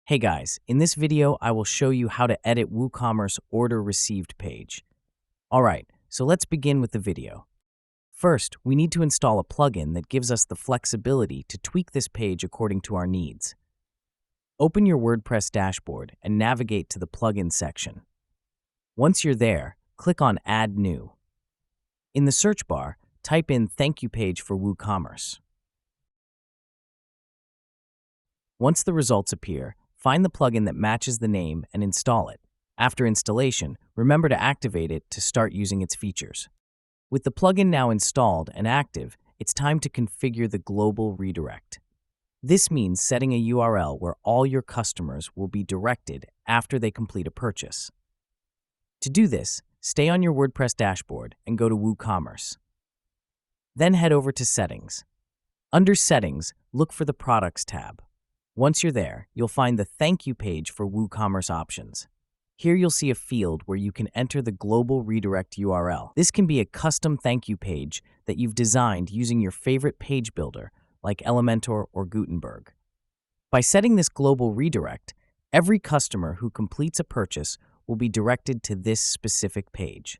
Hey guys, in this video, I will show you how to edit WooCommerce order received page. Alright, so let's begin with the video. First, we need to install a plugin that gives us the flexibility to tweak this page according to our needs. Open your WordPress dashboard and navigate to the plugin section. Once you're there, click on Add New. In the search bar, type in Thank You page for WooCommerce. Once the results appear, find the plugin that matches the name and install it. After installation, remember to activate it to start using its features. With the plugin now installed and active, it's time to configure the global redirect. This means setting a URL where all your customers will be directed after they complete a purchase. To do this, stay on your WordPress dashboard and go to WooCommerce. Then head over to Settings. Under Settings, look for the Products tab. Once you're there, you'll find the Thank You page for WooCommerce options. Here you'll see a field where you can enter the global redirect URL. This can be a custom thank you page that you've designed using your favorite page builder like Elementor or Gutenberg. By setting this global redirect, every customer who completes a purchase will be directed to this specific page.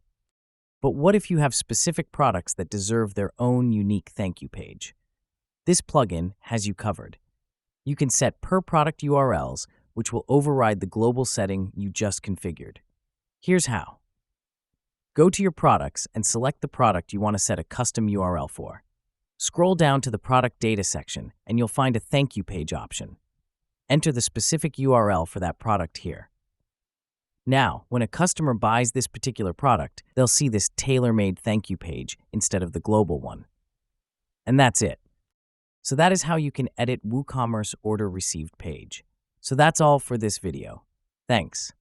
But what if you have specific products that deserve their own unique thank you page? This plugin has you covered. You can set per product URLs, which will override the global setting you just configured. Here's how. Go to your products and select the product you want to set a custom URL for. Scroll down to the product data section and you'll find a thank you page option. Enter the specific URL for that product here. Now, when a customer buys this particular product, they'll see this tailor-made thank you page instead of the global one. And that's it. So that is how you can edit WooCommerce order received page. So that's all for this video. Thanks.